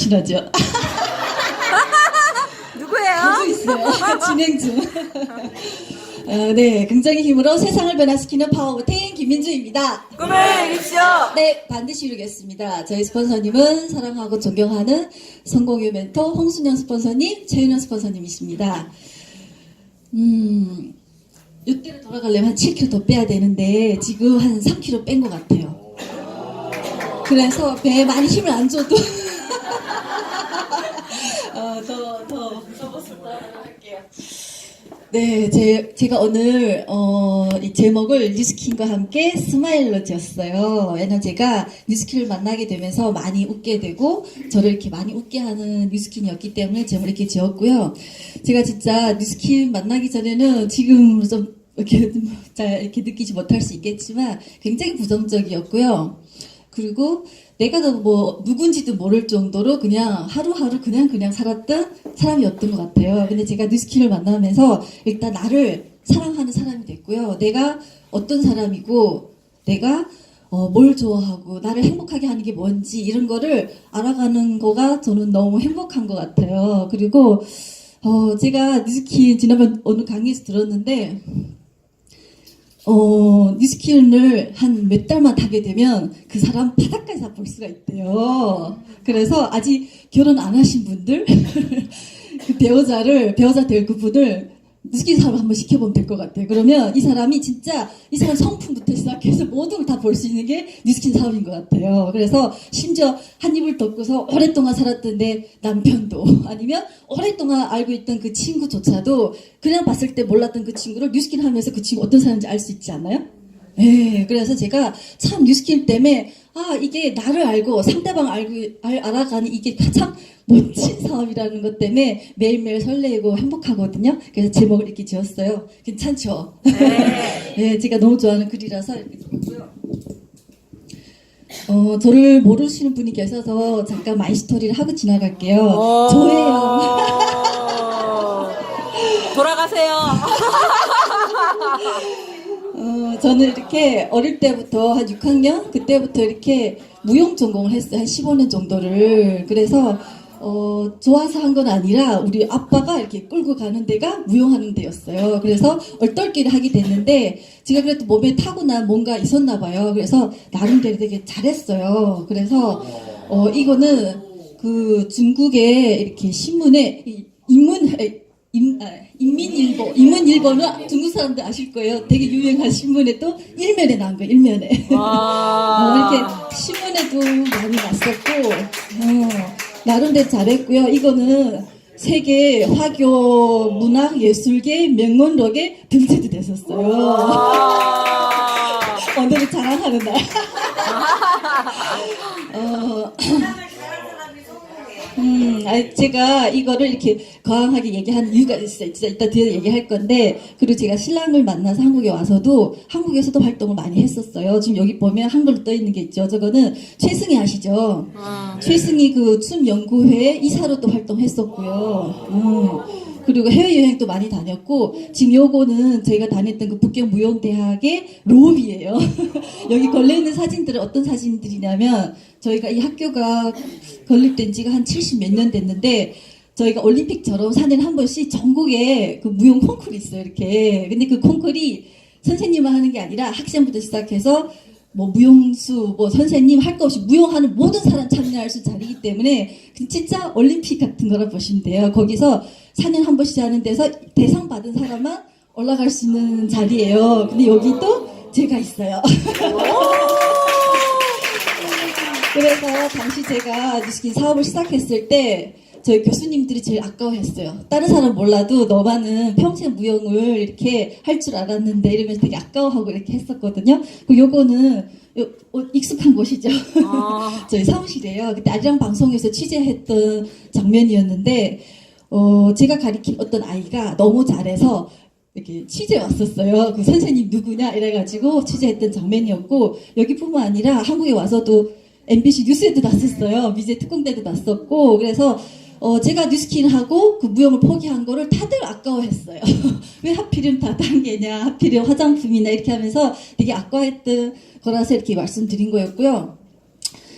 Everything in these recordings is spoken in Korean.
친하죠? 누구예요? 하고 있어요. 진행 중. 네, 긍정의 힘으로 세상을 변화시키는 파워부텐 김민주입니다. 꿈을 이루십시오. 네, 반드시 이루겠습니다. 저희 스폰서님은 사랑하고 존경하는 성공의 멘토 홍순영 스폰서님, 최윤영 스폰서님이십니다. 이때로 돌아가려면 한 7kg 더 빼야 되는데 지금 한 3kg 뺀 것 같아요. 그래서 배에 많이 힘을 안 줘도 더 할게요. 네, 제가 오늘 이 제목을 뉴스킨과 함께 스마일로 지었어요. 왜냐면 제가 뉴스킨을 만나게 되면서 많이 웃게 되고 저를 이렇게 많이 웃게 하는 뉴스킨이었기 때문에 제목을 이렇게 지었고요. 제가 진짜 뉴스킨 만나기 전에는 지금 좀 이렇게 잘 이렇게 느끼지 못할 수 있겠지만 굉장히 부정적이었고요. 그리고 내가 뭐 누군지도 모를 정도로 그냥 하루하루 그냥 살았던 사람이었던 것 같아요. 근데 제가 뉴스킨을 만나면서 일단 나를 사랑하는 사람이 됐고요. 내가 어떤 사람이고 내가 뭘 좋아하고 나를 행복하게 하는 게 뭔지 이런 거를 알아가는 거가 저는 너무 행복한 것 같아요. 그리고 제가 뉴스킨 지난번 어느 강의에서 들었는데 뉴스킨을 한 몇 달만 타게 되면 그 사람 바닥까지 다 볼 수가 있대요. 그래서 아직 결혼 안 하신 분들 그 배우자 될 그분을 뉴스킨 사업을 한번 시켜보면 될 것 같아요. 그러면 이 사람이 진짜 이 사람 성품부터 시작해서 모든 걸 다 볼 수 있는 게 뉴스킨 사업인 것 같아요. 그래서 심지어 한 입을 덮고서 오랫동안 살았던 내 남편도 아니면 오랫동안 알고 있던 그 친구조차도 그냥 봤을 때 몰랐던 그 친구를 뉴스킨 하면서 그 친구 어떤 사람인지 알 수 있지 않나요? 네, 그래서 제가 참 뉴스킨 때문에 이게 나를 알고 상대방 알아가는 이게 가장 멋진 사업이라는 것 때문에 매일매일 설레고 행복하거든요. 그래서 제목을 이렇게 지었어요. 괜찮죠? 네. 네, 제가 너무 좋아하는 글이라서 이렇게 지었고요. 저를 모르시는 분이 계셔서 잠깐 마이 스토리를 하고 지나갈게요. 저예요. 돌아가세요. 저는 이렇게 어릴 때부터 한 6학년 그때부터 이렇게 무용 전공을 했어요. 한 15년 정도를. 그래서 좋아서 한 건 아니라 우리 아빠가 이렇게 끌고 가는 데가 무용하는 데였어요. 그래서 얼떨결에 하게 됐는데 제가 그래도 몸에 타고난 뭔가 있었나 봐요. 그래서 나름대로 되게 잘했어요. 그래서 이거는 그 중국의 이렇게 신문에 인민일보는 중국 사람들 아실 거예요. 되게 유명한 신문에 또 일면에 나온 거예요. 일면에. 이렇게 신문에도 많이 났었고 나름대로 잘했고요. 이거는 세계 화교 문학 예술계 명문록에 등재도 됐었어요. 오늘은 자랑하는 날. 제가 이거를 이렇게 거항하게 얘기한 이유가 있어요. 진짜 이따 뒤에 얘기할 건데, 그리고 제가 신랑을 만나서 한국에 와서도 한국에서도 활동을 많이 했었어요. 지금 여기 보면 한글로 떠 있는 게 있죠. 저거는 최승희 아시죠? 최승희 그 춤 연구회 이사로 또 활동했었고요. 그리고 해외여행도 많이 다녔고, 지금 요거는 저희가 다녔던 그 북경무용대학의 롬이에요. 여기 걸려있는 사진들은 어떤 사진들이냐면, 저희가 이 학교가 건립된 지가 한 70 몇 년 됐는데, 저희가 올림픽처럼 4년에 한 번씩 전국에 그 무용 콩쿨이 있어요, 이렇게. 근데 그 콩쿨이 선생님만 하는 게 아니라 학생부터 시작해서 뭐 무용수, 뭐 선생님 할 거 없이 무용하는 모든 사람 참여할 수 있는 자리이기 때문에 진짜 올림픽 같은 거라 보시면 돼요. 거기서 4년에 한 번씩 하는 데서 대상 받은 사람만 올라갈 수 있는 자리예요. 근데 여기 또 제가 있어요. 그래서 당시 제가 뉴스킨 사업을 시작했을 때 저희 교수님들이 제일 아까워했어요. 다른 사람 몰라도 너만은 평생 무용을 이렇게 할 줄 알았는데 이러면서 되게 아까워하고 이렇게 했었거든요. 그 요거는 익숙한 곳이죠. 저희 사무실이에요. 그때 아리랑 방송에서 취재했던 장면이었는데 제가 가리킨 어떤 아이가 너무 잘해서 이렇게 취재 왔었어요. 그 선생님 누구냐 이래가지고 취재했던 장면이었고, 여기뿐만 아니라 한국에 와서도 MBC 뉴스에도 났었어요. 미제 특공대도 났었고. 그래서 제가 뉴스킨하고 그 무용을 포기한 거를 다들 아까워했어요. 왜 하필이면 다 단계냐, 하필이면 화장품이나 이렇게 하면서 되게 아까워했던 거라서 이렇게 말씀드린 거였고요.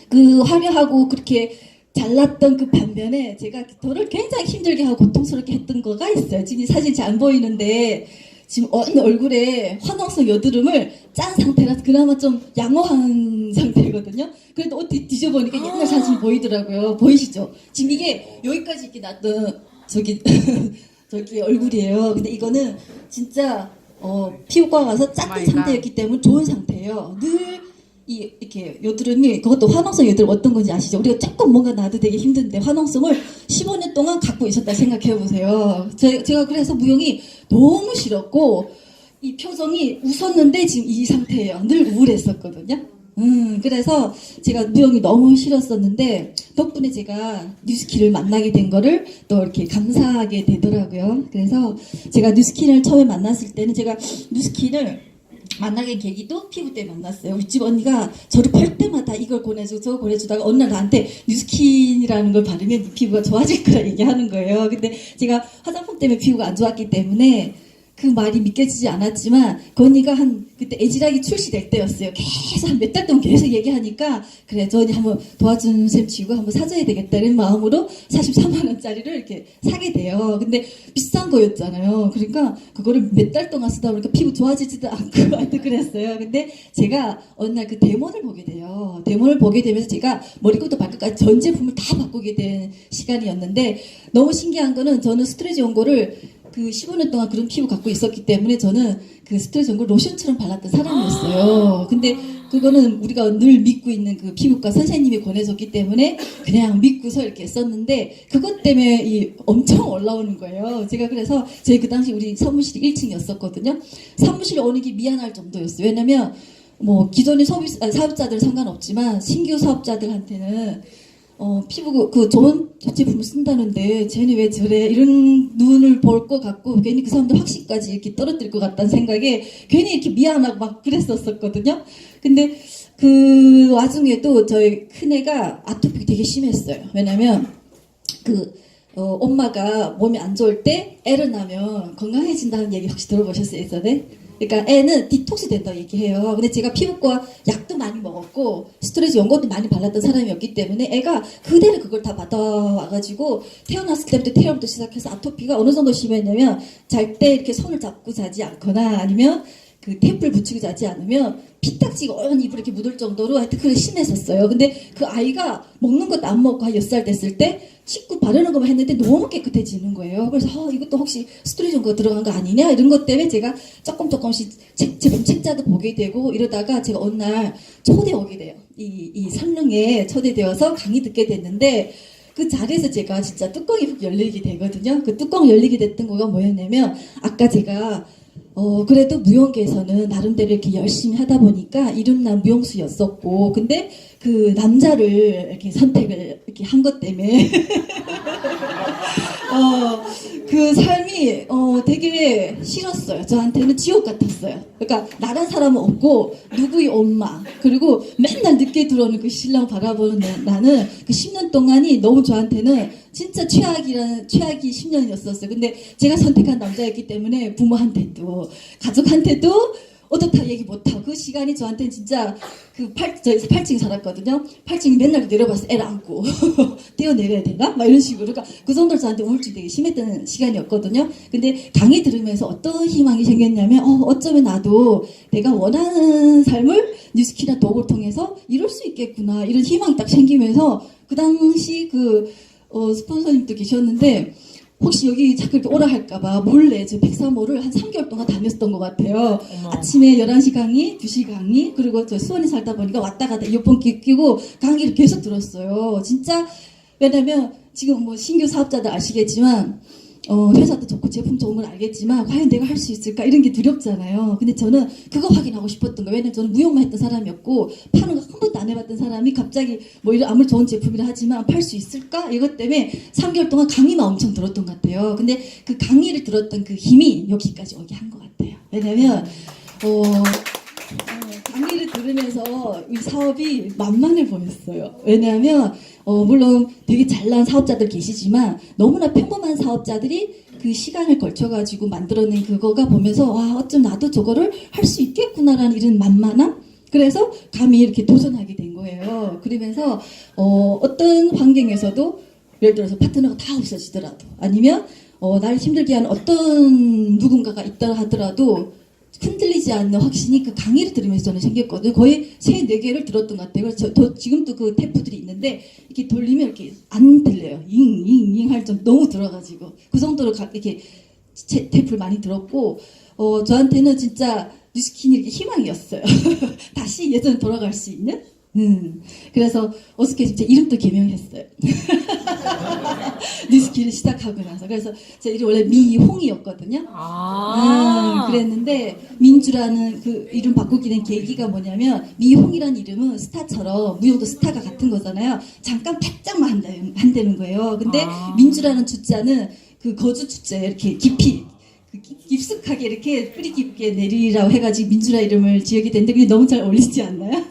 그 화려하고 그렇게 잘났던 그 반면에 제가 저를 굉장히 힘들게 하고 고통스럽게 했던 거가 있어요. 지금 이 사진 잘 안 보이는데 지금 얼굴에 화농성 여드름을 짠 상태라서 그나마 좀 양호한 상태거든요. 그래도 옷 뒤져보니까 옛날 사진이 보이더라고요. 보이시죠? 지금 이게 여기까지 이렇게 났던 저기 저기 얼굴이에요. 근데 이거는 진짜 피부과 가서 짰던 상태였기 때문에 좋은 상태예요. 늘 이렇게 여드름이 그것도 화농성 여드름 어떤 건지 아시죠? 우리가 조금 뭔가 나도 되게 힘든데 화농성을 15년 동안 갖고 있었다 생각해 보세요. 제가 그래서 무용이 너무 싫었고 이 표정이 웃었는데 지금 이 상태예요. 늘 우울했었거든요. 그래서 제가 무용이 너무 싫었었는데 덕분에 제가 뉴스키를 만나게 된 거를 또 이렇게 감사하게 되더라고요. 그래서 제가 뉴스키를 처음에 만났을 때는 제가 뉴스키를 만나게 계기도 피부 때문에 만났어요. 우리 집 언니가 저를 볼 때마다 이걸 보내주고 저거 보내주다가 어느 날 나한테 뉴스킨이라는 걸 바르면 네 피부가 좋아질 거라 얘기하는 거예요. 근데 제가 화장품 때문에 피부가 안 좋았기 때문에 그 말이 믿겨지지 않았지만 그 언니가 그때 애지락이 출시될 때였어요. 계속 한 몇 달 동안 계속 얘기하니까 그래 저 언니 한번 도와주는 셈 치고 한번 사줘야 되겠다 이런 마음으로 43만 원짜리를 이렇게 사게 돼요. 근데 비싼 거였잖아요. 그러니까 그거를 몇 달 동안 쓰다 보니까 피부 좋아지지도 않고 하여튼 그랬어요. 근데 제가 어느 날 그 데모를 보게 돼요. 데모를 보게 되면서 제가 머리부터 발끝까지 전 제품을 다 바꾸게 된 시간이었는데 너무 신기한 거는 저는 스트레치 연고를 그 15년 동안 그런 피부 갖고 있었기 때문에 저는 그 스트레스 연고 로션처럼 발랐던 사람이었어요. 근데 그거는 우리가 늘 믿고 있는 그 피부과 선생님이 권해줬기 때문에 그냥 믿고서 이렇게 썼는데 그것 때문에 엄청 올라오는 거예요. 제가 그래서 저희 그 당시 우리 사무실이 1층이었었거든요. 사무실에 오는 게 미안할 정도였어요. 왜냐면 뭐 기존의 사업자들 상관없지만 신규 사업자들한테는 피부 그 좋은 제품을 쓴다는데 쟤는 왜 저래 이런 눈을 볼 것 같고 괜히 그 사람들 확신까지 이렇게 떨어뜨릴 것 같다는 생각에 괜히 이렇게 미안하고 막 그랬었거든요. 근데 그 와중에도 저희 큰애가 아토피 되게 심했어요. 왜냐면 엄마가 몸이 안 좋을 때 애를 낳으면 건강해진다는 얘기 혹시 들어보셨어요? 예전에? 그러니까 애는 디톡스 된다고 얘기해요. 근데 제가 피부과 약도 많이 먹었고 스트레스 연고도 많이 발랐던 사람이었기 때문에 애가 그대로 그걸 다 받아와가지고 태어났을 때부터 시작해서 아토피가 어느 정도 심했냐면 잘 때 이렇게 손을 잡고 자지 않거나 아니면 그 탭을 붙이고 자지 않으면 피딱지가 온 입을 이렇게 묻을 정도로 하여튼 그게 심했었어요. 근데 그 아이가 먹는 것도 안 먹고 한 6살 됐을 때 씻고 바르는 것만 했는데 너무 깨끗해지는 거예요. 그래서 이것도 혹시 스트레스 연고가 들어간 거 아니냐 이런 것 때문에 제가 조금씩 제품 책자도 보게 되고 이러다가 제가 어느 날 초대 오게 돼요. 이 성능에 초대되어서 강의 듣게 됐는데 그 자리에서 제가 진짜 뚜껑이 훅 열리게 되거든요. 그 뚜껑 열리게 됐던 거가 뭐였냐면 아까 제가 그래도 무용계에서는 나름대로 이렇게 열심히 하다 보니까 이름난 무용수였었고, 근데 그 남자를 이렇게 선택을 이렇게 한 것 때문에, 그 삶이, 되게 싫었어요. 저한테는 지옥 같았어요. 그러니까, 나란 사람은 없고, 누구의 엄마, 그리고 맨날 늦게 들어오는 그 신랑 바라보는 나는 그 10년 동안이 너무 저한테는 진짜 최악이 10년이었었어요. 근데 제가 선택한 남자였기 때문에 부모한테도, 가족한테도 어떻다 얘기 못하고 그 시간이 저한테는 진짜 저희 8층 살았거든요. 8층 맨날 내려가서 애를 안고 뛰어내려야 되나? 막 이런 식으로. 그러니까 그 정도로 저한테 우울증이 되게 심했던 시간이었거든요. 근데 강의 들으면서 어떤 희망이 생겼냐면 어쩌면 나도 내가 원하는 삶을 뉴스키나 도구를 통해서 이룰 수 있겠구나 이런 희망이 딱 생기면서 그 당시 스폰서님도 계셨는데 혹시 여기 자꾸 이렇게 오라 할까봐 몰래 저 103호를 한 3개월 동안 다녔던 것 같아요. 아침에 11시 강의, 2시 강의, 그리고 저 수원에 살다 보니까 왔다 갔다 이어폰 끼고 강의를 계속 들었어요. 진짜, 왜냐면 지금 뭐 신규 사업자들 아시겠지만, 회사도 좋고 제품 좋은 건 알겠지만 과연 내가 할 수 있을까 이런 게 두렵잖아요. 근데 저는 그거 확인하고 싶었던 거예요. 왜냐면 저는 무용만 했던 사람이었고 파는 거 한 번도 안 해봤던 사람이 갑자기 뭐 이런 아무리 좋은 제품이라 하지만 팔 수 있을까? 이것 때문에 3개월 동안 강의만 엄청 들었던 것 같아요. 근데 그 강의를 들었던 그 힘이 여기까지 오게 한 것 같아요. 왜냐면 강의를 들으면서 이 사업이 만만해 보였어요. 왜냐하면 물론 되게 잘난 사업자들 계시지만 너무나 평범한 사업자들이 그 시간을 걸쳐가지고 만들어낸 그거가 보면서 와 어쩜 나도 저거를 할 수 있겠구나라는 이런 만만함 그래서 감히 이렇게 도전하게 된 거예요. 그러면서 어떤 환경에서도 예를 들어서 파트너가 다 없어지더라도 아니면 나를 힘들게 하는 어떤 누군가가 있다 하더라도 흔들리지 않는 확신이 그 강의를 들으면서 저는 생겼거든요. 거의 3, 4개를 들었던 것 같아요. 그래서 지금도 그 테이프들이 있는데 이렇게 돌리면 이렇게 안 들려요. 잉잉잉 할 정도 너무 들어가지고 그 정도로 이렇게 테이프를 많이 들었고 저한테는 진짜 뉴스킨이 이렇게 희망이었어요. 다시 예전에 돌아갈 수 있는. 그래서 어저께 진짜 이름도 개명했어요. 뉴스킨을 시작하고 나서. 그래서 제 이름이 원래 미홍이었거든요. 그랬는데 민주라는 그 이름 바꾸게 된 계기가 뭐냐면 미홍이라는 이름은 스타처럼 무용도 스타가 같은 거잖아요. 잠깐 팔짝만 한다는 거예요. 근데 민주라는 주자는 그 거주 주자에 이렇게 깊이 깊숙하게 이렇게 뿌리 깊게 내리라고 해가지고 민주라 이름을 지으게 됐는데 그게 너무 잘 어울리지 않나요?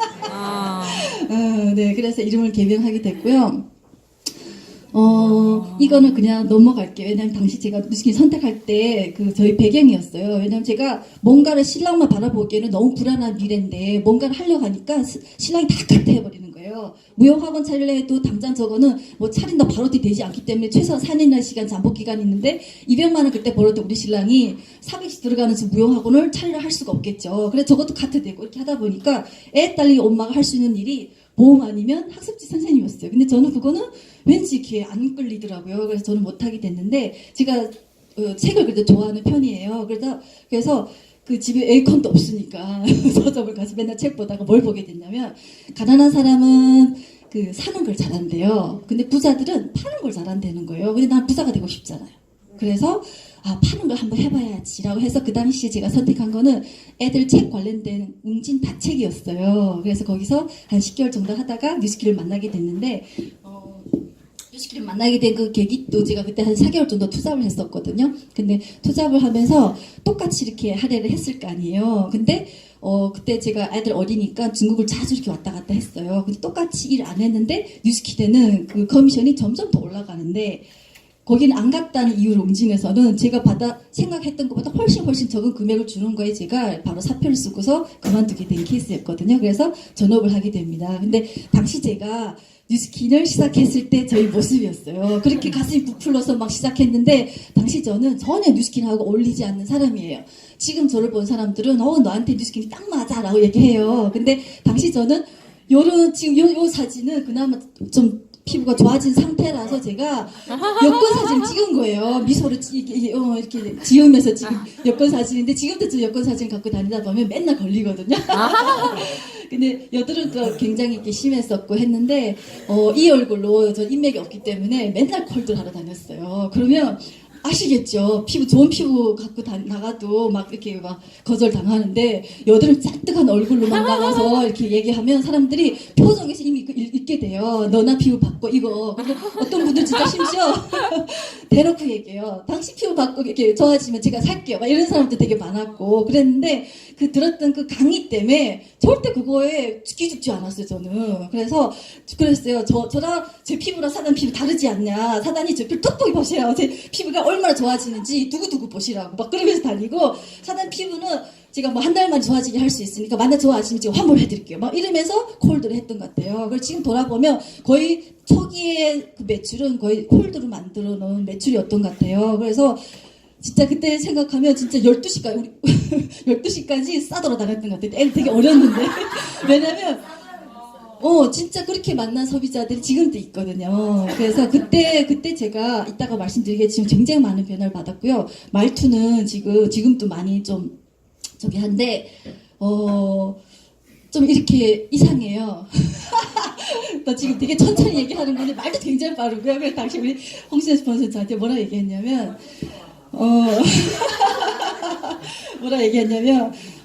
네, 그래서 이름을 개명하게 됐고요. 이거는 그냥 넘어갈게요. 왜냐면 당시 제가 뉴스킨 선택할 때 그 저희 배경이었어요. 왜냐면 제가 뭔가를 신랑만 바라보기에는 너무 불안한 미래인데 뭔가를 하려고 하니까 신랑이 다 카트해버리는 거예요. 무용학원 차리려 해도 당장 저거는 뭐 차린다 바로 되지 않기 때문에 최소 4년이나 시간 잠복 기간이 있는데 200만 원 그때 벌어도 우리 신랑이 400씩 들어가는 저 무용학원을 차리려 할 수가 없겠죠. 그래서 저것도 카트되고 이렇게 하다 보니까 애 딸이 엄마가 할 수 있는 일이 보험 아니면 학습지 선생님이었어요. 근데 저는 그거는 왠지 이렇게 안 끌리더라고요. 그래서 저는 못하게 됐는데 제가 책을 그래도 좋아하는 편이에요. 그래서 그 집에 에어컨도 없으니까 서점을 가서 맨날 책 보다가 뭘 보게 됐냐면 가난한 사람은 그 사는 걸 잘한대요. 근데 부자들은 파는 걸 잘한다는 거예요. 근데 난 부자가 되고 싶잖아요. 그래서 파는 걸 한번 해봐야지라고 해서 그 당시에 제가 선택한 거는 애들 책 관련된 웅진 다책이었어요. 그래서 거기서 한 10개월 정도 하다가 뉴스키를 만나게 됐는데 뉴스키를 만나게 된 그 계기도 제가 그때 한 4개월 정도 투잡을 했었거든요. 근데 투잡을 하면서 똑같이 이렇게 할애를 했을 거 아니에요. 근데 그때 제가 아이들 어리니까 중국을 자주 이렇게 왔다 갔다 했어요. 근데 똑같이 일 안 했는데 뉴스키 때는 그 커미션이 점점 더 올라가는데 거기는 안 갔다는 이유로 웅진에서는 제가 생각했던 것보다 훨씬 적은 금액을 주는 거에 제가 바로 사표를 쓰고서 그만두게 된 케이스였거든요. 그래서 전업을 하게 됩니다. 근데 당시 제가 뉴스킨을 시작했을 때 저희 모습이었어요. 그렇게 가슴이 부풀러서 막 시작했는데 당시 저는 전혀 뉴스킨하고 어울리지 않는 사람이에요. 지금 저를 본 사람들은 너한테 뉴스킨이 딱 맞아 라고 얘기해요. 근데 당시 저는 지금 요 사진은 그나마 좀 피부가 좋아진 상태라서 제가 여권 사진 찍은 거예요. 미소를 이렇게 지으면서 지금 여권 사진인데 지금도 저 여권 사진 갖고 다니다 보면 맨날 걸리거든요. 근데 여드름 또 굉장히 이렇게 심했었고 했는데 이 얼굴로 저 인맥이 없기 때문에 맨날 콜드 하러 다녔어요. 그러면 아시겠죠? 좋은 피부 갖고 나가도 막 이렇게 막 거절당하는데 여드름 짠뜩한 얼굴로만 나가서 이렇게 얘기하면 사람들이 표정에서 이미 읽게 돼요. 너나 피부 바꿔 이거. 근데 어떤 분들 진짜 심지어 대놓고 얘기해요. 당신 피부 바꿔 이렇게 좋아지면 제가 살게요. 막 이런 사람들 되게 많았고 그랬는데 그 들었던 그 강의 때문에 절대 그거에 기죽지 않았어요. 저는. 그랬어요. 저랑 제 피부랑 사단 피부 다르지 않냐. 사단이 제 피부 톡톡히 보시라고 제 피부가 얼마나 좋아지는지 두고두고 보시라고 막 그러면서 다니고 사단 피부는 제가 뭐 한 달 만에 좋아지게 할 수 있으니까 만나 좋아하시면 제가 환불해드릴게요. 막 이러면서 콜드를 했던 것 같아요. 그래서 지금 돌아보면 거의 초기의 그 매출은 거의 콜드로 만들어 놓은 매출이었던 것 같아요. 그래서 진짜 그때 생각하면 진짜 12시까지 12시까지 싸돌아 다녔던 것 같아요. 애들 되게 어렸는데 왜냐면 진짜 그렇게 만난 소비자들이 지금도 있거든요. 그래서 그때 제가 이따가 말씀드리겠지만 굉장히 많은 변화를 받았고요. 말투는 지금도 많이 좀 저기 한데 좀 이렇게 이상해요. 나 지금 되게 천천히 얘기하는 건데 말도 굉장히 빠르고요. 그래서 당시 우리 홍신혜 스폰서 저한테 뭐라 얘기했냐면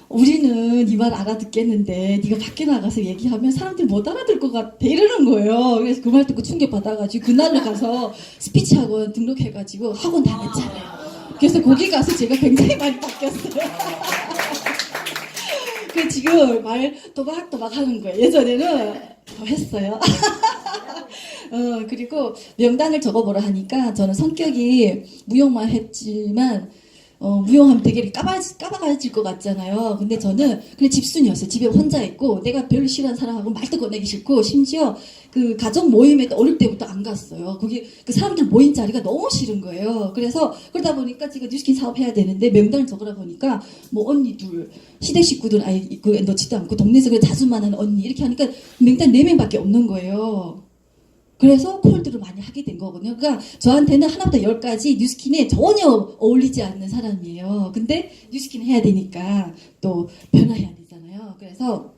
우리는 네 말 알아듣겠는데 네가 밖에 나가서 얘기하면 사람들이 못 알아들 것 같아 이러는 거예요. 그래서 그 말 듣고 충격받아가지고 그날로 가서 스피치 학원 등록해가지고 학원 다녔잖아요. 그래서 거기 가서 제가 굉장히 많이 바뀌었어요. 그래서 지금 말 또박또박 하는 거예요. 예전에는 더 했어요. 그리고 명단을 적어보라 하니까 저는 성격이 무용만 했지만 무용하면 되게 이렇게 까바가질 것 같잖아요. 근데 저는 그냥 집순이었어요. 집에 혼자 있고 내가 별로 싫어하는 사람하고 말도 꺼내기 싫고 심지어 그 가족 모임에도 어릴 때부터 안 갔어요. 거기 그 사람들 모인 자리가 너무 싫은 거예요. 그래서 그러다 보니까 제가 뉴스킨 사업해야 되는데 명단을 적으라 보니까 뭐 언니 둘, 시댁 식구들 아예 그 넣지도 않고 동네에서 그 자주 만나는 언니 이렇게 하니까 명단 4명밖에 없는 거예요. 그래서 콜드를 많이 하게 된 거거든요. 그러니까 저한테는 하나부터 10까지 뉴스킨에 전혀 어울리지 않는 사람이에요. 근데 뉴스킨 해야 되니까 또 변화해야 되잖아요. 그래서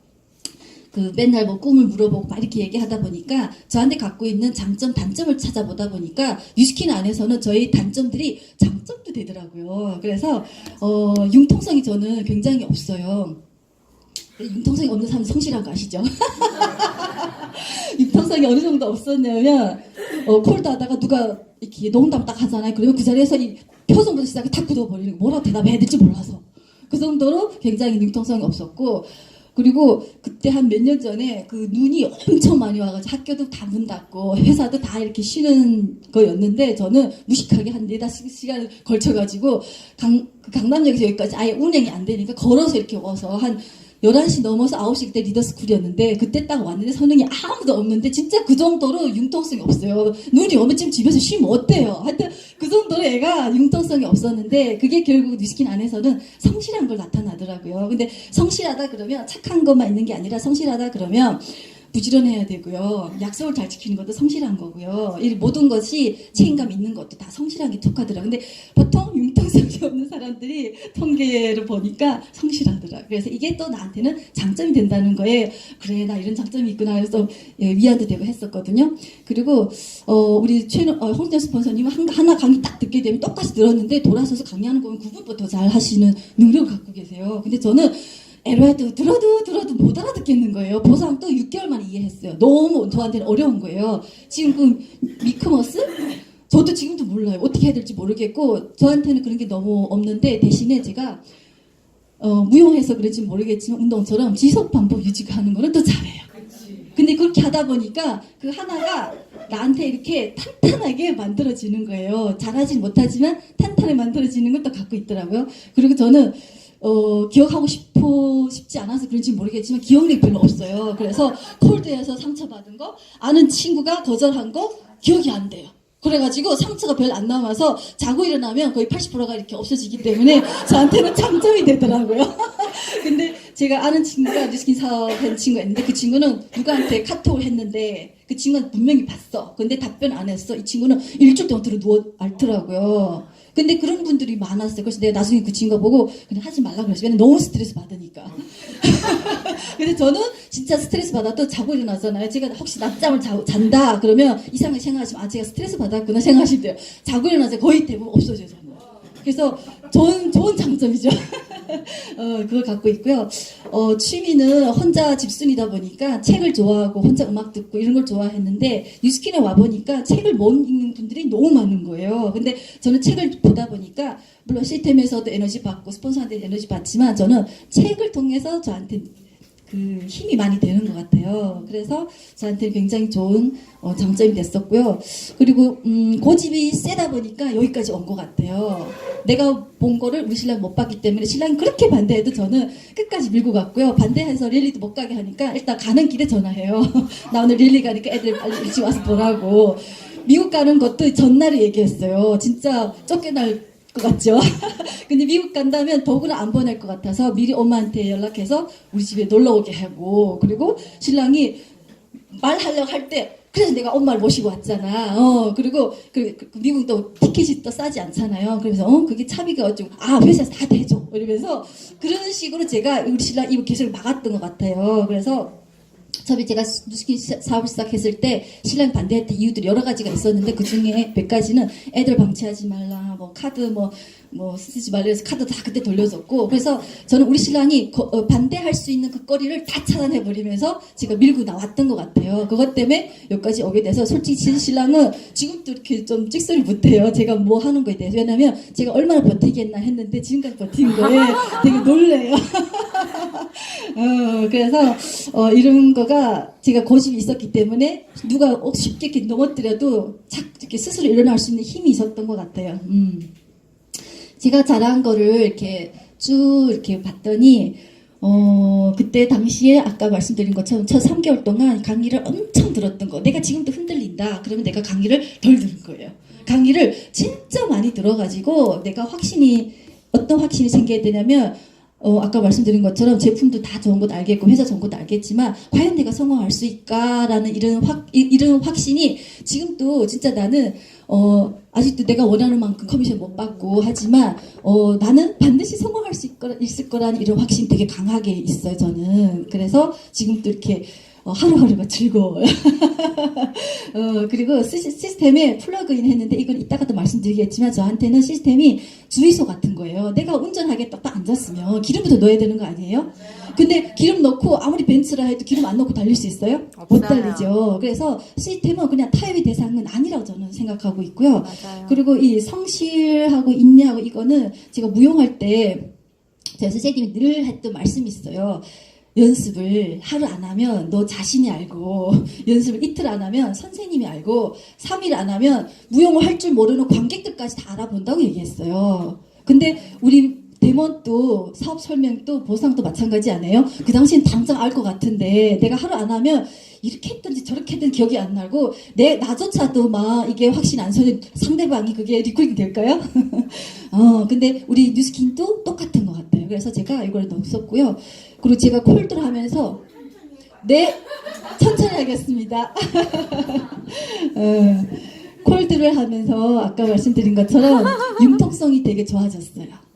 그 맨날 뭐 꿈을 물어보고 막 이렇게 얘기하다 보니까 저한테 갖고 있는 장점, 단점을 찾아보다 보니까 뉴스킨 안에서는 저희 단점들이 장점도 되더라고요. 그래서 융통성이 저는 굉장히 없어요. 융통성이 없는 사람 성실한 거 아시죠? 융통성이 어느 정도 없었냐면 콜드 하다가 누가 이렇게 농담 딱 하잖아요. 그러면 그 자리에서 이 표정부터 시작해 다 굳어버리는 거. 뭐라고 대답해야 될지 몰라서 그 정도로 굉장히 융통성이 없었고 그리고 그때 한 몇 년 전에 그 눈이 엄청 많이 와가지고 학교도 다 문 닫고 회사도 다 이렇게 쉬는 거였는데 저는 무식하게 한 4-5시간을 걸쳐가지고 강남역에서 여기까지 아예 운행이 안 되니까 걸어서 이렇게 와서 한 11시 넘어서 9시 그때 리더스쿨이었는데 그때 딱 왔는데 선생님이 아무도 없는데 진짜 그 정도로 융통성이 없어요. 눈이 오면 지금 집에서 쉬면 어때요? 하여튼 그 정도로 애가 융통성이 없었는데 그게 결국 뉴스킨 안에서는 성실한 걸 나타나더라고요. 근데 성실하다 그러면 착한 것만 있는 게 아니라 성실하다 그러면 부지런해야 되고요. 약속을 잘 지키는 것도 성실한 거고요. 이 모든 것이 책임감 있는 것도 다 성실한 게 톡하더라고요. 근데 보통 융통성이 없는 사람들이 통계를 보니까 성실하더라고요. 그래서 이게 또 나한테는 장점이 된다는 거에 그래 나 이런 장점이 있구나 해서 위안도 되고 했었거든요. 그리고 우리 홍진영 스폰서님 하나 강의 딱 듣게 되면 똑같이 들었는데 돌아서서 강의하는 거면 구분부터 더 잘 하시는 능력을 갖고 계세요. 근데 저는 LO에도 들어도 못 알아듣겠는 거예요. 보상 또 6개월 만에 이해했어요. 너무 저한테는 어려운 거예요. 지금 그 미크머스? 저도 지금도 몰라요. 어떻게 해야 될지 모르겠고 저한테는 그런 게 너무 없는데 대신에 제가 무용해서 그런지 모르겠지만 운동처럼 지속 반복 유지가 하는 거는 또 잘해요. 근데 그렇게 하다 보니까 그 하나가 나한테 이렇게 탄탄하게 만들어지는 거예요. 잘하진 못하지만 탄탄하게 만들어지는 걸 또 갖고 있더라고요. 그리고 저는 기억하고 싶지 않아서 그런지 모르겠지만 기억력이 별로 없어요. 그래서 콜드에서 상처받은 거 아는 친구가 거절한 거 기억이 안 돼요. 그래가지고 상처가 별로 안 남아서 자고 일어나면 거의 80%가 이렇게 없어지기 때문에 저한테는 장점이 되더라고요. 근데 제가 아는 친구가 뉴스킨 사업한 친구가 있는데 그 친구는 누구한테 카톡을 했는데 그 친구는 분명히 봤어. 근데 답변 안 했어. 이 친구는 일주일 동안 누워 앓더라고요. 근데 그런 분들이 많았어요. 그래서 내가 나중에 그 친구 보고 그냥 하지 말라고 그랬어요. 왜냐면 너무 스트레스 받으니까. 근데 저는 진짜 스트레스 받아도 자고 일어나잖아요. 제가 혹시 낮잠을 잔다 그러면 이상하게 생각하시면 제가 스트레스 받았구나 생각하시면 돼요. 자고 일어나서 거의 대부분 없어져요. 저는. 그래서 좋은 장점이죠. 그걸 갖고 있고요. 취미는 혼자 집순이다 보니까 책을 좋아하고 혼자 음악 듣고 이런 걸 좋아했는데 뉴스킨에 와보니까 책을 못 읽는 분들이 너무 많은 거예요. 근데 저는 책을 보다 보니까 물론 시스템에서도 에너지 받고 스폰서한테 에너지 받지만 저는 책을 통해서 저한테 그 힘이 많이 되는 것 같아요. 그래서 저한테 굉장히 좋은 장점이 됐었고요. 그리고 고집이 세다 보니까 여기까지 온 것 같아요. 내가 본 거를 우리 신랑 못 봤기 때문에 신랑이 그렇게 반대해도 저는 끝까지 밀고 갔고요. 반대해서 릴리도 못 가게 하니까 일단 가는 길에 전화해요. 나 오늘 릴리 가니까 애들 빨리 일찍 와서 보라고. 미국 가는 것도 전날에 얘기했어요. 진짜 쫓겨날 것 같죠? 근데 미국 간다면 더구나 안 보낼 것 같아서 미리 엄마한테 연락해서 우리 집에 놀러 오게 하고 그리고 신랑이 말하려고 할 때 그래서 내가 엄마를 모시고 왔잖아. 그리고 그 미국도 티켓이 또 싸지 않잖아요. 그러면서 그게 차비가 어쩌고 회사에서 다 대줘 이러면서 그런 식으로 제가 우리 신랑 이거 계속 막았던 것 같아요. 그래서 처음에 제가 뉴스킨 사업을 시작했을 때 신랑이 반대했던 이유들이 여러 가지가 있었는데 그 중에 몇 가지는 애들 방치하지 말라, 뭐 카드 뭐 쓰지 말라 해서 카드 다 그때 돌려줬고 그래서 저는 우리 신랑이 반대할 수 있는 그 거리를 다 차단해버리면서 제가 밀고 나왔던 것 같아요. 그것 때문에 여기까지 오게 돼서 솔직히 신랑은 지금도 이렇게 좀 찍소리 못해요. 제가 뭐 하는 거에 대해서. 왜냐면 제가 얼마나 버티겠나 했는데 지금까지 버틴 거에 되게 놀래요. 그래서 이런 거가 제가 고집이 있었기 때문에 누가 쉽게 이렇게 넘어뜨려도 착 이렇게 스스로 일어날 수 있는 힘이 있었던 것 같아요. 제가 잘한 거를 이렇게 쭉 이렇게 봤더니, 그때 당시에 아까 말씀드린 것처럼 첫 3개월 동안 강의를 엄청 들었던 거. 내가 지금도 흔들린다. 그러면 내가 강의를 덜 들은 거예요. 강의를 진짜 많이 들어가지고 내가 어떤 확신이 생겨야 되냐면, 아까 말씀드린 것처럼 제품도 다 좋은 것 알겠고 회사 좋은 것도 알겠지만 과연 내가 성공할 수 있을까라는 이런 확신이 지금도 진짜 나는 아직도 내가 원하는 만큼 커미션 못 받고 하지만 나는 반드시 성공할 수 있을 거라는 이런 확신이 되게 강하게 있어요. 저는 그래서 지금도 이렇게 하루하루가 즐거워요. 그리고 시스템에 플러그인 했는데 이건 이따가 또 말씀드리겠지만 저한테는 시스템이 주유소 같은 거예요. 내가 운전하게 딱 앉았으면 기름부터 넣어야 되는 거 아니에요? 근데 기름 넣고 아무리 벤츠라 해도 기름 안 넣고 달릴 수 있어요? 못 달리죠. 그래서 시스템은 그냥 타협의 대상은 아니라고 저는 생각하고 있고요. 맞아요. 그리고 이 성실하고 인내하고 이거는 제가 무용할 때 제 선생님이 늘 했던 말씀이 있어요. 연습을 하루 안 하면 너 자신이 알고 연습을 이틀 안 하면 선생님이 알고 3일 안 하면 무용을 할 줄 모르는 관객들까지 다 알아본다고 얘기했어요. 근데 우리 대먼도 사업 설명도 보상도 마찬가지 아니에요? 그 당시엔 당장 알 것 같은데 내가 하루 안 하면 이렇게 했든지 저렇게 했든 기억이 안 나고 나조차도 막 이게 확신 안 서는 상대방이 그게 리콜링 될까요? 근데 우리 뉴스킨도 똑같은 것 같아요. 그래서 제가 이걸 너무 썼고요. 그리고 제가 콜드를 하면서 천천히 하겠습니다. 콜드를 하면서 아까 말씀드린 것처럼 융통성이 되게 좋아졌어요.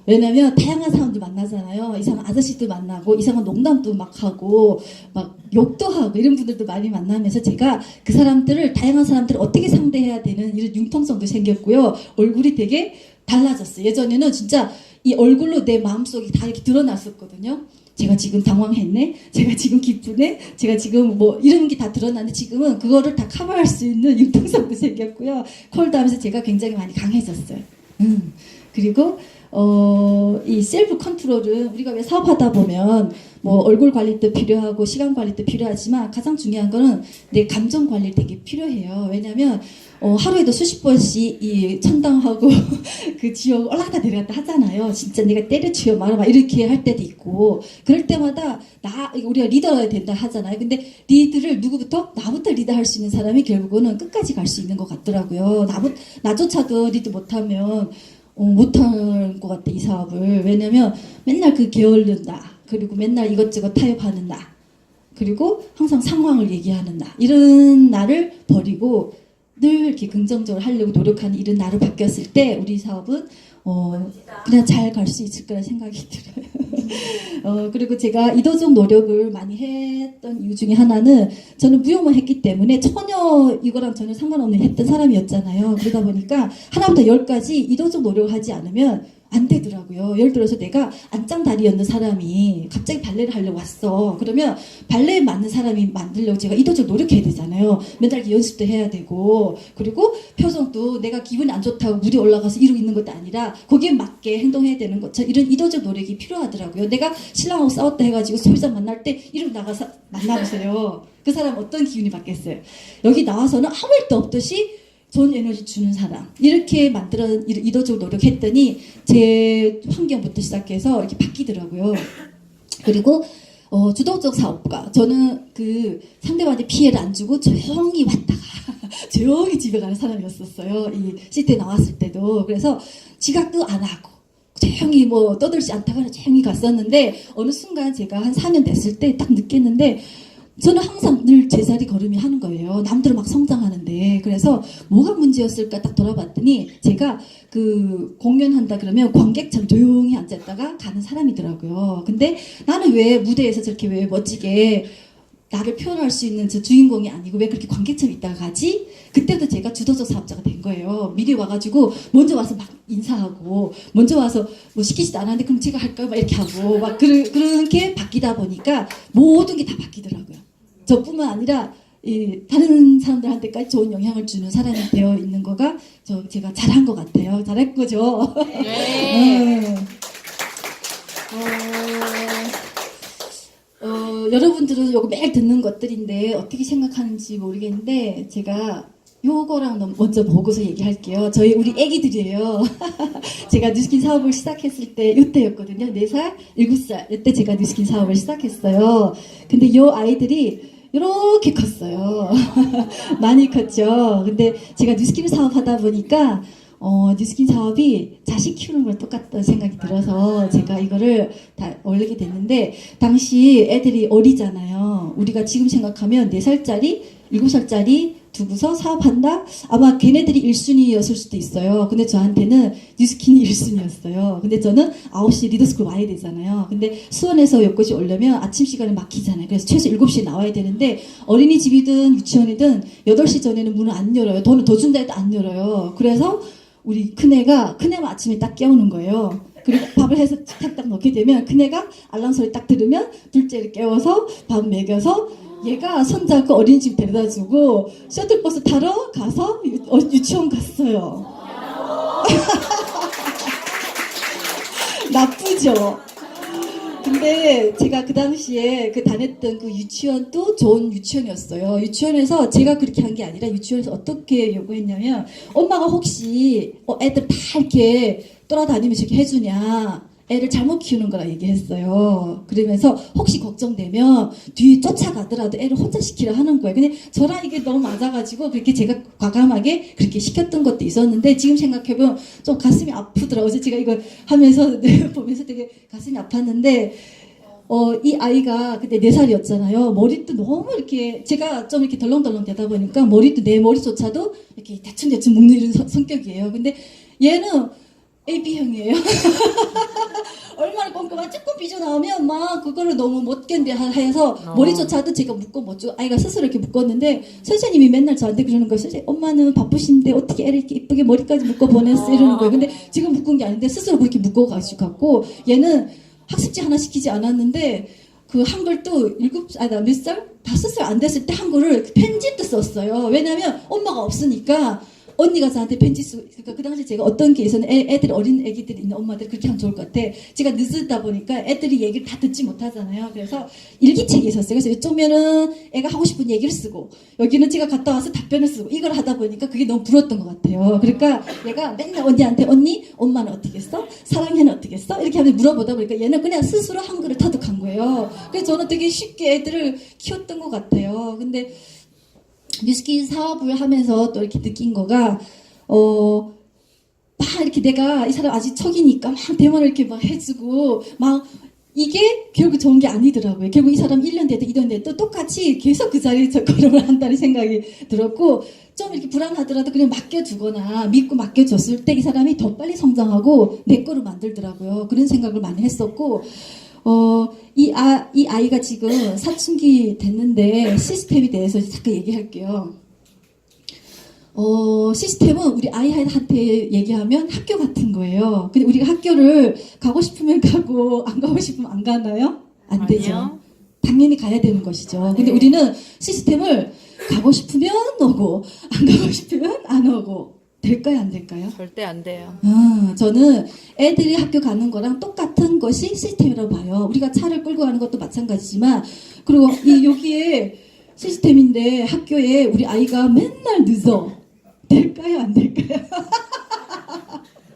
왜냐면 다양한 사람들 만나잖아요. 이상한 아저씨들 만나고 이상한 농담도 막 하고 막 욕도 하고 이런 분들도 많이 만나면서 제가 그 사람들을 다양한 사람들을 어떻게 상대해야 되는 이런 융통성도 생겼고요. 얼굴이 되게 달라졌어요. 예전에는 진짜 이 얼굴로 내 마음속이 다 이렇게 드러났었거든요. 제가 지금 당황했네? 제가 지금 기쁘네? 제가 지금 뭐 이런 게 다 드러나는데 지금은 그거를 다 커버할 수 있는 융통성도 생겼고요. 콜드 하면서 제가 굉장히 많이 강해졌어요. 그리고 이 셀프 컨트롤은 우리가 왜 사업하다 보면 뭐 얼굴 관리도 필요하고 시간 관리도 필요하지만 가장 중요한 거는 내 감정 관리 되게 필요해요. 왜냐면 하루에도 수십 번씩 이 천당하고 그 지옥 올라갔다 내려갔다 하잖아요. 진짜 내가 때려치워 말아 막 이렇게 할 때도 있고 그럴 때마다 우리가 리더여야 된다 하잖아요. 근데 리드를 나부터 리드할 수 있는 사람이 결국은 끝까지 갈 수 있는 것 같더라고요. 나조차도 리드 못하면 못할 것 같아 이 사업을. 왜냐면 맨날 그 게을른다. 그리고 맨날 이것저것 타협하는 나. 그리고 항상 상황을 얘기하는 나. 이런 나를 버리고 늘 이렇게 긍정적으로 하려고 노력하는 이런 나로 바뀌었을 때 우리 사업은 그냥 잘 갈 수 있을 거라 생각이 들어요. 그리고 제가 이도적 노력을 많이 했던 이유 중에 하나는 저는 무용만 했기 때문에 이거랑 전혀 상관없는 했던 사람이었잖아요. 그러다 보니까 하나부터 10까지 이도적 노력을 하지 않으면 안 되더라고요. 예를 들어서 내가 안짱다리였는 사람이 갑자기 발레를 하려고 왔어. 그러면 발레에 맞는 사람이 만들려고 제가 이도적 노력해야 되잖아요. 맨날 연습도 해야 되고 그리고 표정도 내가 기분이 안 좋다고 물이 올라가서 이러고 있는 것도 아니라 거기에 맞게 행동해야 되는 것처럼 이런 이도적 노력이 필요하더라고요. 내가 신랑하고 싸웠다 해가지고 소비자 만날 때 이러고 나가서 만나보세요. 그 사람 어떤 기분이 받겠어요? 여기 나와서는 아무 일도 없듯이 좋은 에너지 주는 사람 이렇게 이도적으로 노력했더니 제 환경부터 시작해서 이렇게 바뀌더라고요. 그리고 주도적 사업가 저는 그 상대방한테 피해를 안 주고 조용히 왔다가 조용히 집에 가는 사람이었었어요. 이 시트에 나왔을 때도. 그래서 지각도 안 하고 조용히 뭐 떠들지 않다가 조용히 갔었는데 어느 순간 제가 한 4년 됐을 때 딱 느꼈는데 저는 항상 늘 제자리 걸음이 하는 거예요. 남들은 막 성장하는데. 그래서 뭐가 문제였을까 딱 돌아봤더니 제가 그 공연한다 그러면 관객처럼 조용히 앉았다가 가는 사람이더라고요. 근데 나는 왜 무대에서 저렇게 왜 멋지게 나를 표현할 수 있는 저 주인공이 아니고 왜 그렇게 관객처럼 있다가 가지? 그때도 제가 주도적 사업자가 된 거예요. 미리 와가지고 먼저 와서 막 인사하고 먼저 와서 뭐 시키지도 않았는데 그럼 제가 할까요? 막 이렇게 하고 막 그렇게 바뀌다 보니까 모든 게 다 바뀌더라고요. 저뿐만 아니라 다른 사람들한테까지 좋은 영향을 주는 사람이 되어 있는 거가 제가 잘한 것 같아요. 잘할 거죠? 네. 여러분들은 이거 매일 듣는 것들인데 어떻게 생각하는지 모르겠는데 제가 요거랑 먼저 보고서 얘기할게요. 우리 애기들이에요. 제가 뉴스킨 사업을 시작했을 때 이때였거든요. 4살, 7살 이때 제가 뉴스킨 사업을 시작했어요. 근데 요 아이들이 이렇게 컸어요. 많이 컸죠. 근데 제가 뉴스킨 사업하다 보니까 뉴스킨 사업이 자식 키우는 거랑 똑같다는 생각이 들어서 제가 이거를 다 올리게 됐는데, 당시 애들이 어리잖아요. 우리가 지금 생각하면 4살짜리, 7살짜리 두고서 사업한다? 아마 걔네들이 1순위였을 수도 있어요. 근데 저한테는 뉴스킨이 1순위였어요. 근데 저는 9시 리더스쿨 와야 되잖아요. 근데 수원에서 여기까지 오려면 아침 시간에 막히잖아요. 그래서 최소 7시에 나와야 되는데, 어린이집이든 유치원이든 8시 전에는 문을 안 열어요. 돈을 더 준다 해도 안 열어요. 그래서 우리 큰애만 아침에 딱 깨우는 거예요. 그리고 밥을 해서 탁탁 넣게 되면 큰애가 알람 소리 딱 들으면 둘째를 깨워서 밥 먹여서 얘가 손잡고 어린이집 데려다주고 셔틀버스 타러 가서 유치원 갔어요. 나쁘죠? 근데 제가 그 당시에 다녔던 그 유치원도 좋은 유치원이었어요. 유치원에서 제가 그렇게 한 게 아니라 유치원에서 어떻게 요구했냐면, 엄마가 혹시 애들 다 이렇게 돌아다니면서 이렇게 해주냐, 애를 잘못 키우는 거라 얘기했어요. 그러면서 혹시 걱정되면 뒤에 쫓아가더라도 애를 혼자 시키려 하는 거예요. 근데 저랑 이게 너무 맞아가지고 그렇게 제가 과감하게 그렇게 시켰던 것도 있었는데, 지금 생각해보면 좀 가슴이 아프더라고요. 어제 제가 이거 하면서 보면서 되게 가슴이 아팠는데, 이 아이가 그때 4살이었잖아요. 머리도 너무 이렇게, 제가 좀 이렇게 덜렁덜렁 되다 보니까 머리도, 내 머리조차도 이렇게 대충대충 묶는 이런 성격이에요. 근데 얘는 AB형이에요. 얼마나 꼼꼼한 조금 삐져나오면 막 그거를 너무 못 견뎌 해서 머리조차도 제가 묶고 못 주고, 아이가 스스로 이렇게 묶었는데 선생님이 맨날 저한테 그러는 거예요. 선생님, 엄마는 바쁘신데 어떻게 애를 이렇게 이쁘게 머리까지 묶어 보냈어, 이러는 거예요. 근데 지금 묶은 게 아닌데 스스로 그렇게 묶어 가지고 갖고, 얘는 학습지 하나 시키지 않았는데 그 한글도 몇 살? 5살 안 됐을 때 한글을 편집도 썼어요. 왜냐면 엄마가 없으니까 언니가 저한테 편지 쓰고, 그러니까 그 당시 제가 어떤 케이스는 애들, 어린 애기들이 있는 엄마들 그렇게 하면 좋을 것 같아. 제가 늦다 보니까 애들이 얘기를 다 듣지 못하잖아요. 그래서 일기책에 있었어요. 그래서 이쪽면은 애가 하고 싶은 얘기를 쓰고, 여기는 제가 갔다 와서 답변을 쓰고, 이걸 하다 보니까 그게 너무 부러웠던 것 같아요. 그러니까 얘가 맨날 언니한테, 언니, 엄마는 어떻게 했어? 사랑해는 어떻게 했어? 이렇게 하면서 물어보다 보니까 얘는 그냥 스스로 한글을 터득한 거예요. 그래서 저는 되게 쉽게 애들을 키웠던 것 같아요. 근데 뉴스킨 사업을 하면서 또 이렇게 느낀 거가, 막 이렇게 내가 이 사람 아직 척이니까 막 대화를 이렇게 막 해주고, 막 이게 결국 좋은 게 아니더라고요. 결국 이 사람 1년 됐든 2년 됐든 똑같이 계속 그 자리에서 걸음을 한다는 생각이 들었고, 좀 이렇게 불안하더라도 그냥 맡겨주거나 믿고 맡겨줬을 때 이 사람이 더 빨리 성장하고 내 거로 만들더라고요. 그런 생각을 많이 했었고, 이 아이가 지금 사춘기 됐는데 시스템에 대해서 잠깐 얘기할게요. 시스템은 우리 아이한테 얘기하면 학교 같은 거예요. 근데 우리가 학교를 가고 싶으면 가고 안 가고 싶으면 안 가나요? 안 되죠. 아니요. 당연히 가야 되는 것이죠. 근데 우리는 시스템을 가고 싶으면 오고 안 가고 싶으면 안 오고, 될까요, 안 될까요? 절대 안 돼요. 저는 애들이 학교 가는 거랑 똑같은 것이 시스템이라고 봐요. 우리가 차를 끌고 가는 것도 마찬가지지만, 그리고 여기에 시스템인데 학교에 우리 아이가 맨날 늦어. 될까요, 안 될까요?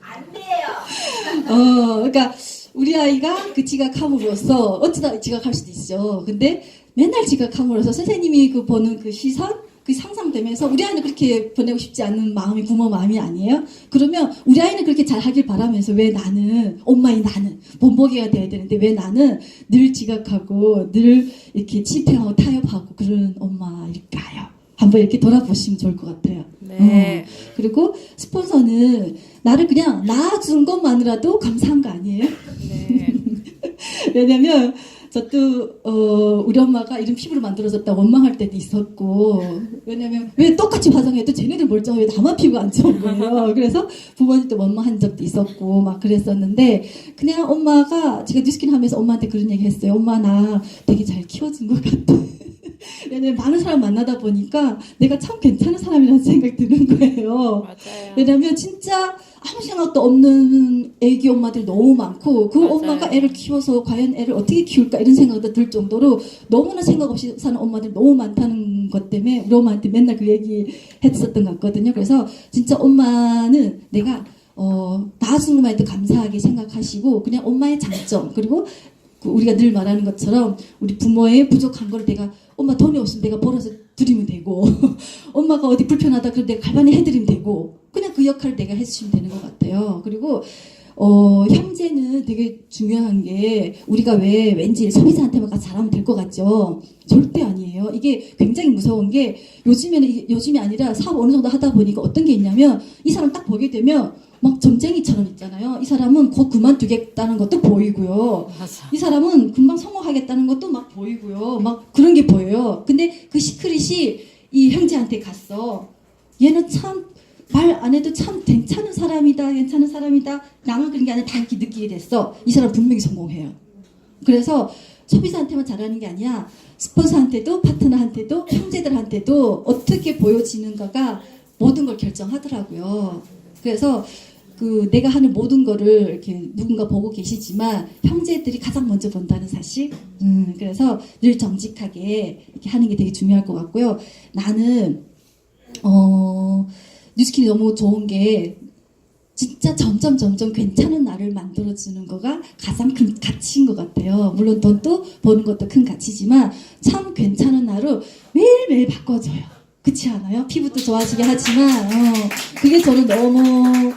안 돼요. 그러니까 우리 아이가 그 지각함으로써 어쩌다 지각할 수도 있죠. 근데 맨날 지각함으로써 선생님이 그 보는 그 시선, 그 상상되면서 우리 아이는 그렇게 보내고 싶지 않은 마음이 부모 마음이 아니에요? 그러면 우리 아이는 그렇게 잘 하길 바라면서, 왜 나는, 엄마인 나는 본보기가 돼야 되는데 왜 나는 늘 지각하고 늘 이렇게 치팅하고 타협하고 그런 엄마일까요? 한번 이렇게 돌아보시면 좋을 것 같아요. 네. 그리고 스폰서는 나를 그냥 낳아준 것만으로도 감사한 거 아니에요? 네. 왜냐면 저도 우리 엄마가 이런 피부를 만들어줬다고 원망할 때도 있었고, 왜냐면 왜 똑같이 화장해도 쟤네들 멀쩡해, 왜 나만 피부가 안 좋은 거예요. 그래서 부모님도 원망한 적도 있었고 막 그랬었는데, 그냥 엄마가, 제가 뉴스킨 하면서 엄마한테 그런 얘기 했어요. 엄마, 나 되게 잘 키워준 것 같아. 왜냐면 많은 사람 만나다 보니까 내가 참 괜찮은 사람이라는 생각이 드는 거예요. 맞아요. 왜냐면 진짜 아무 생각도 없는 애기 엄마들이 너무 많고, 그 맞아요. 엄마가 애를 키워서 과연 애를 어떻게 키울까 이런 생각도 들 정도로 너무나 생각 없이 사는 엄마들이 너무 많다는 것 때문에 우리 엄마한테 맨날 그 얘기 했었던 것 같거든요. 그래서 진짜 엄마는 내가 낳아준 것만 해도 감사하게 생각하시고 그냥 엄마의 장점 그리고 우리가 늘 말하는 것처럼 우리 부모의 부족한 걸 내가 엄마 돈이 없으면 내가 벌어서 드리면 되고 엄마가 어디 불편하다 그럼 내가 갈바니 해드리면 되고 그냥 그 역할을 내가 해주시면 되는 것 같아요. 그리고 형제는 되게 중요한 게 우리가 왜 왠지 소비자한테만 가서 잘하면 될 것 같죠? 절대 아니에요. 이게 굉장히 무서운 게 요즘이 아니라 사업 어느 정도 하다 보니까 어떤 게 있냐면 이 사람 딱 보게 되면 막 점쟁이처럼 있잖아요. 이 사람은 곧 그만두겠다는 것도 보이고요. 맞아. 이 사람은 금방 성공하겠다는 것도 막 보이고요. 막 그런 게 보여요. 근데 그 시크릿이 이 형제한테 갔어. 얘는 참 말 안 해도 참 괜찮은 사람이다. 나만 그런 게 아니라 다 이렇게 느끼게 됐어. 이 사람 분명히 성공해요. 그래서 소비자한테만 잘하는 게 아니야. 스폰서한테도 파트너한테도 형제들한테도 어떻게 보여지는가가 모든 걸 결정하더라고요. 그래서 내가 하는 모든 거를 이렇게 누군가 보고 계시지만 형제들이 가장 먼저 본다는 사실. 그래서 늘 정직하게 이렇게 하는 게 되게 중요할 것 같고요. 나는 뉴스킨이 너무 좋은 게 진짜 점점 괜찮은 나를 만들어주는 거가 가장 큰 가치인 것 같아요. 물론 돈도 버는 것도 큰 가치지만 참 괜찮은 나로 매일매일 바꿔줘요. 그렇지 않아요? 피부도 좋아지게 하지만 그게 저는 너무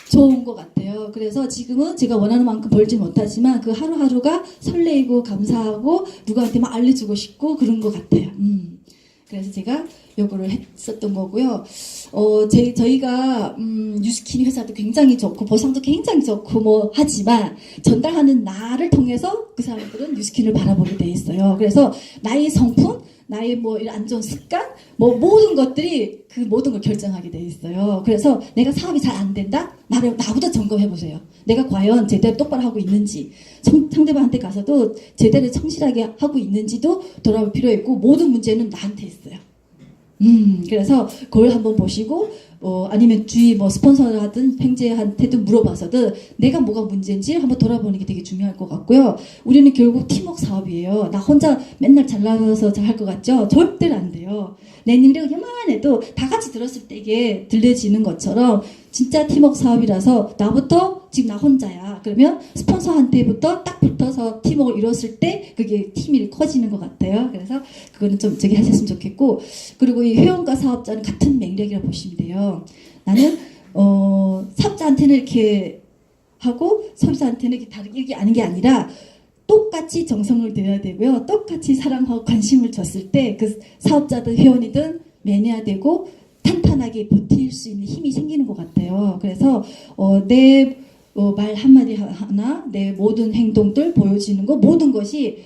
좋은 것 같아요. 그래서 지금은 제가 원하는 만큼 벌지 못하지만 그 하루하루가 설레이고 감사하고 누구한테 막 알려주고 싶고 그런 것 같아요. 그래서 제가 요거를 했었던 거고요. 저희가 뉴스킨 회사도 굉장히 좋고 보상도 굉장히 좋고 뭐 하지만 전달하는 나를 통해서 그 사람들은 뉴스킨을 바라보게 돼 있어요. 그래서 나의 성품, 나의 뭐 이런 안 좋은 습관, 뭐 모든 것들이 그 모든 걸 결정하게 돼 있어요. 그래서 내가 사업이 잘 안 된다? 나부터 점검해 보세요. 내가 과연 제대로 똑바로 하고 있는지, 상대방한테 가서도 제대로 성실하게 하고 있는지도 돌아볼 필요 있고 모든 문제는 나한테 있어요. 그래서 그걸 한번 보시고 아니면 주위 뭐 스폰서를 하든 팽제한테도 물어봐서든 내가 뭐가 문제인지 한번 돌아보는 게 되게 중요할 것 같고요. 우리는 결국 팀워크 사업이에요. 나 혼자 맨날 잘나가서 잘 할 것 같죠? 절대로 안 돼요. 내 능력이 요만해도 다 같이 들었을 때 이게 들려지는 것처럼 진짜 팀워크 사업이라서 나부터 지금 나 혼자야. 그러면 스폰서한테부터 딱 붙어서 팀워크를 이뤘을 때 그게 팀이 커지는 것 같아요. 그래서 그거는 좀 저기 하셨으면 좋겠고 그리고 이 회원과 사업자는 같은 맥락이라고 보시면 돼요. 나는 사업자한테는 이렇게 하고 소비자한테는 이렇게 다르게 아는 게 아니라 똑같이 정성을 들여야 되고요. 똑같이 사랑하고 관심을 줬을 때 그 사업자든 회원이든 매너야 되고 탄탄하게 버틸 수 있는 힘이 생기는 것 같아요. 그래서 내 말 한마디 하나, 내 모든 행동들 보여지는 거 모든 것이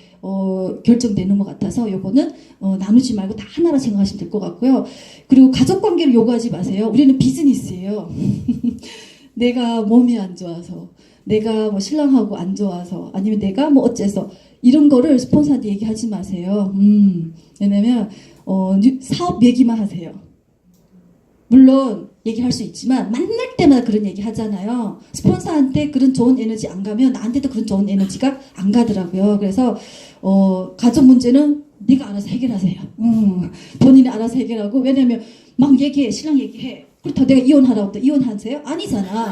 결정되는 것 같아서 요거는 나누지 말고 다 하나로 생각하시면 될 것 같고요. 그리고 가족관계를 요구하지 마세요. 우리는 비즈니스예요. 내가 몸이 안 좋아서 내가 뭐 신랑하고 안 좋아서 아니면 내가 뭐 어째서 이런 거를 스폰서한테 얘기하지 마세요. 왜냐면 사업 얘기만 하세요. 물론 얘기할 수 있지만 만날 때마다 그런 얘기 하잖아요. 스폰서한테 그런 좋은 에너지 안 가면 나한테도 그런 좋은 에너지가 안 가더라고요. 그래서 가족 문제는 네가 알아서 해결하세요. 본인이 알아서 해결하고 왜냐면 막 얘기해 신랑 얘기해 그렇다고 내가 이혼하라고 또 이혼하세요? 아니잖아.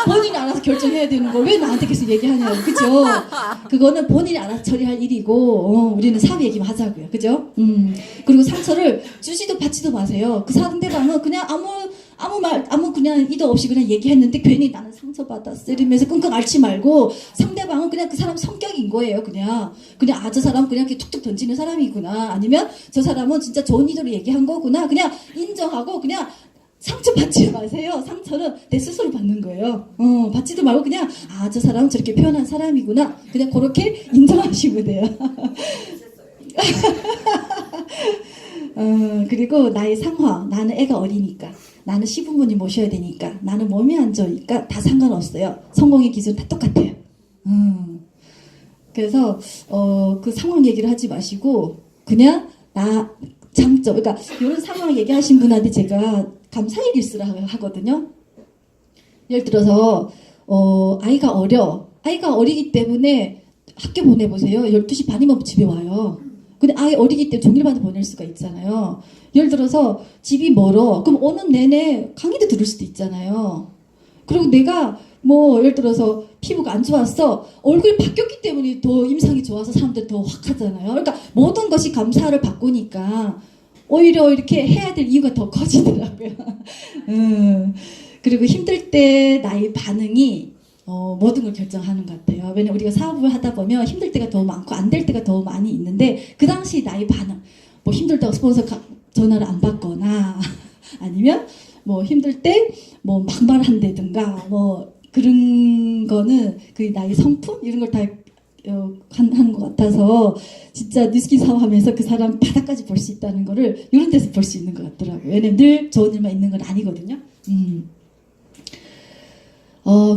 본인이 알아서 결정해야 되는 걸 왜 나한테 계속 얘기하냐고. 그죠? 그거는 본인이 알아서 처리할 일이고 우리는 사업 얘기만 하자고요. 그죠? 그리고 상처를 주지도 받지도 마세요. 그 상대방은 그냥 아무 그냥 이도 없이 그냥 얘기했는데 괜히 나는 상처받았어 이러면서 끙끙 앓지 말고 상대방은 그냥 그 사람 성격인 거예요. 그냥 저 사람 그냥 이렇게 툭툭 던지는 사람이구나. 아니면 저 사람은 진짜 좋은 의도로 얘기한 거구나. 그냥 인정하고 그냥 상처 받지 마세요. 상처는 내 스스로 받는 거예요. 받지도 말고 그냥 저 사람은 저렇게 표현한 사람이구나. 그냥 그렇게 인정하시면 돼요. 그리고 나의 상황, 나는 애가 어리니까, 나는 시부모님 모셔야 되니까, 나는 몸이 안 좋으니까 다 상관없어요. 성공의 기준 다 똑같아요. 그래서 그 상황 얘기를 하지 마시고 그냥 나 장점, 그러니까 이런 상황 얘기하신 분한테 제가 감사의 일수를 하거든요. 예를 들어서 아이가 어리기 때문에 학교 보내보세요. 12시 반이면 집에 와요. 근데 아예 어리기 때문에 종일반을 보낼 수가 있잖아요. 예를 들어서 집이 멀어. 그럼 오는 내내 강의도 들을 수도 있잖아요. 그리고 내가 뭐 예를 들어서 피부가 안 좋았어. 얼굴이 바뀌었기 때문에 더 임상이 좋아서 사람들 더 확 하잖아요. 그러니까 모든 것이 감사를 바꾸니까 오히려 이렇게 해야 될 이유가 더 커지더라고요. 그리고 힘들 때 나의 반응이 모든 걸 결정하는 것 같아요. 왜냐면 우리가 사업을 하다 보면 힘들 때가 더 많고 안 될 때가 더 많이 있는데 그 당시 나의 반응, 뭐 힘들다고 스폰서 전화를 안 받거나 아니면 뭐 힘들 때 뭐 막말한다든가 뭐 그런 거는 그 나의 성품 이런 걸 다 하는 것 같아서 진짜 뉴스킨 사업하면서 그 사람 바닥까지 볼 수 있다는 거를 이런 데서 볼 수 있는 것 같더라고요. 왜냐면 늘 좋은 일만 있는 건 아니거든요.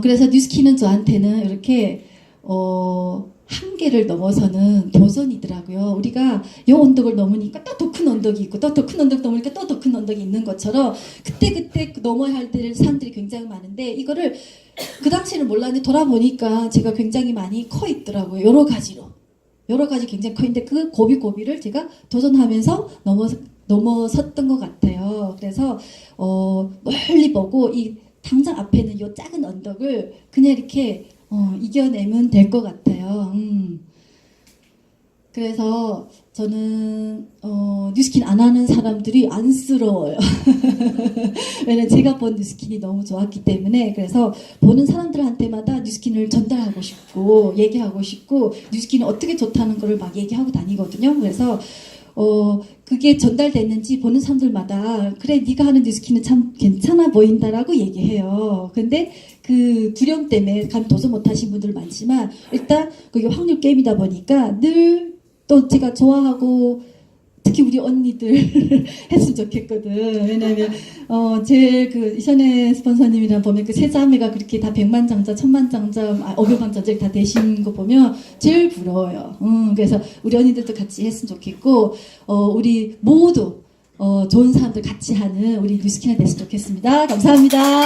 그래서 뉴스킨은 저한테는 이렇게 한계를 넘어서는 도전이더라고요. 우리가 이 언덕을 넘으니까 또 더 큰 언덕이 있고 또 더 큰 언덕 넘으니까 또 더 큰 언덕이 있는 것처럼 그때 넘어야 할 때를 사람들이 굉장히 많은데 이거를 그 당시에는 몰랐는데 돌아보니까 제가 굉장히 많이 커 있더라고요. 여러 가지 굉장히 커 있는데 그 고비를 제가 도전하면서 넘어섰던 것 같아요. 그래서 멀리 보고 이 당장 앞에 있는 이 작은 언덕을 그냥 이렇게 이겨내면 될 것 같아요. 그래서 저는 뉴스킨 안 하는 사람들이 안쓰러워요. 왜냐면 제가 본 뉴스킨이 너무 좋았기 때문에. 그래서 보는 사람들한테마다 뉴스킨을 전달하고 싶고 얘기하고 싶고 뉴스킨이 어떻게 좋다는 거를 막 얘기하고 다니거든요. 그래서 그게 전달됐는지 보는 사람들마다 그래 네가 하는 뉴스킨은 참 괜찮아 보인다라고 얘기해요. 근데 그 두려움 때문에 감 도전 못하신 분들 많지만 일단 그게 확률 게임이다 보니까 늘 또 제가 좋아하고 특히 우리 언니들 했으면 좋겠거든. 왜냐면 제일 그 이전에 스폰서님이랑 보면 그 세 자매가 그렇게 다 100만장자, 1000만장자, 500만장자 다 되신 거 보면 제일 부러워요. 그래서 우리 언니들도 같이 했으면 좋겠고 우리 모두 좋은 사람들 같이 하는 우리 뉴스킨이 됐으면 좋겠습니다. 감사합니다.